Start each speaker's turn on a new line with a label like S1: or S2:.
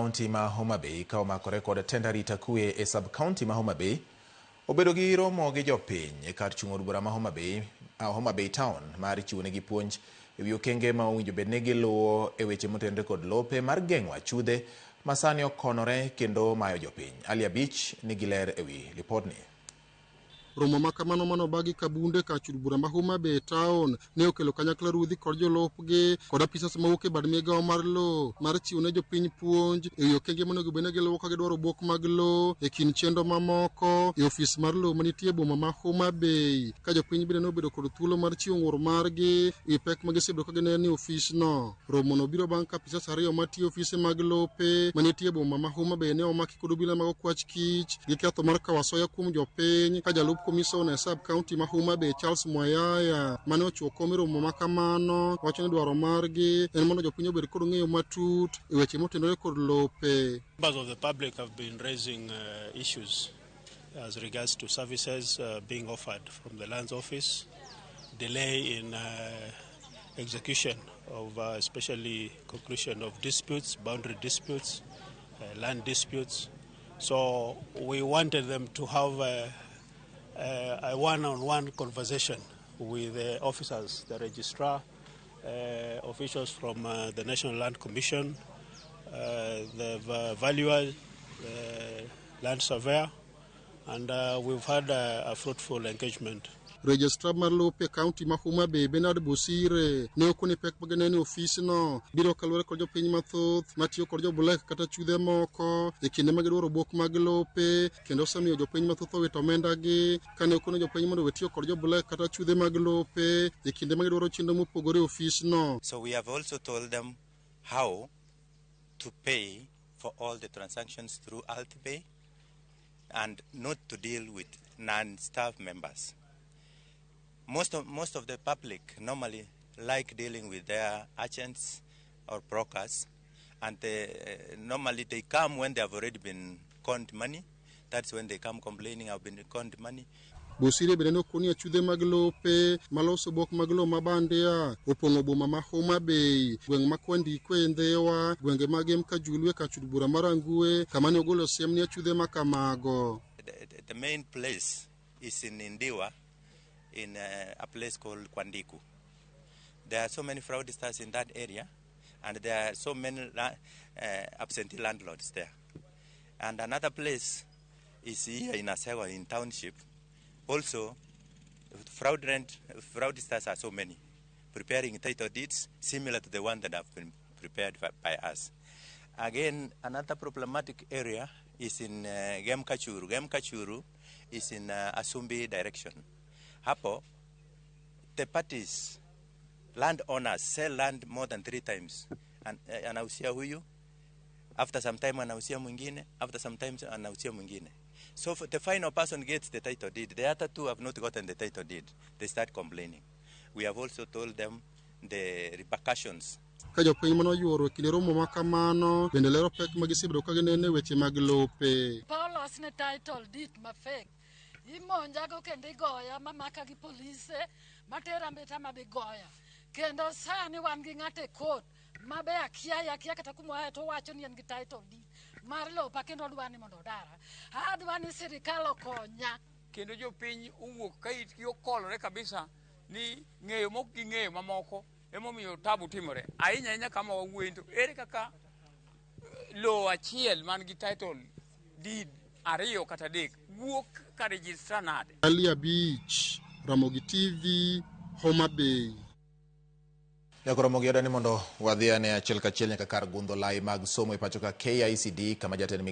S1: kaunti ma Homabay ka omakore kod tend arita kwe e sub kaunti ma Homabay obedo gi romo gi jopiny e kar chung' od bura ma Homabay town mar chiwonegi puonj e wi okenge ma owinjo bednegi luwo e weche motenore kod lope mar geng'o achudhe ma sani okonore kendo mayo jopiny. Ali Abich nigi ler e wi lipodni.
S2: Romo makamano manobagi kabunde ka chud bura ma Homabay town ne okelo kanyakla ruodhi kod jolopgi kod apisas mawuok e bad migawo mar lowo mar chiwo ne jopiny puonj e wi okenge monego bed ni giluwo ka gidwaro obok mag lowo e kind chenro mamoko e ofis mar lowo manitie e boma ma Homabay, ka jopiny bende nobedo kod thuolo mar chiwo ng'ur margi e pek ma gisebedo ka gineno e ofisno. Romo no biro bang' ka apisas ariyo matiyo ofise mag lope manitie e boma ma Homabay ne omaki kod obila mag okwach kich gi ketho mar kawo asoya kuom jopiny, ka jalup Commissioner e sub county ma Homabay Charles Mwayaya mane ochuo kom e romo makamano wacho ni dwaro margi en mondo jopiny obed kod ng'eyo matut e weche motenore kod lope.
S3: Members of the public have been raising issues as regards to services being offered from the Lands Office, delay in execution of especially conclusion of disputes, boundary disputes, land disputes. So we wanted them to have a one-on-one conversation with the officers, the registrar, officials from the National Land Commission, the valuer, land surveyor, and we've had a fruitful engagement.
S2: Registrar mar lope county ma Homabay Bernard Bosire ne okone pek magenene ofisno biro kalore kod jopiny mathoth matiyo kod joblek kata chudhe moko e kinde ma gidwaro obok mag lope, kendo osemiyo jopiny mathoth owito omendagi kane okone jopiny mondo wetiyo kod joblek kata chudhe mag lope e kinde ma gidwaro chenro mopogore e ofisno.
S4: So we have also told them how to pay for all the transactions through AltPay and not to deal with non-staff members. Most of the public normally like dealing with their agents or brokers, and normally they come when they have already been conned money. That's when they come complaining, I've been conned money.
S2: Bosire bende nokoni achudhe mag lope maloso bok mag lowo mabandia opong'o boma ma Homabay, gweng' ma Kwandikwe Ndhewa, gwenge mag Mkajulwe ka chud bura mar Angue kama ne ogolo siem ni achudhe makamago.
S4: The main place is in Ndhewa, in a place called Kwandiku. There are so many fraudsters in that area, and there are so many absentee landlords there. And another place is here in Asewa, in township. Also, fraudsters are so many, preparing title deeds similar to the one that have been prepared by us. Again, another problematic area is in Gemkachuru. Gemkachuru is in Asumbi direction. Hapo, the parties, landowners sell land more than 3 times. Anausia huyu, after some time anausia mwingine, after some time anausia mwingine. So the final person gets the title deed. The other two have not gotten the title deed. They start complaining. We have also told them the repercussions.
S2: Ka jopiny mano yuoro kinde romo makamano bende lero pek magisibedo ka ginene weche mag lope.
S5: Paulos ne title deed ma fake. Imonja go kendo igoya mamaka gi polise matera mbeta mabigoya. Kendo sani wan gi ng'ate court mabe akia kata kumoa to wacho ni en gi title deed mar lopa kendo dwani mondo dara. Adwani sirikal okonya.
S6: Kendo jopiny owuok ka itgi okolore kabisa ni ng'eyo mok gi ng'eyo mamoko emomiyo tabu timore. Ahinya kama wawuoyo ere kaka lowo achiel man gi title deed ariyo kata adek wuok ka registra nade.
S2: Ali Abich, Ramogi TV, Homabay.
S1: Ramogi odani mondo wadhi ane achiel kachiel nyaka kar gundho lai mag somo e pacho ka KICD kama jatend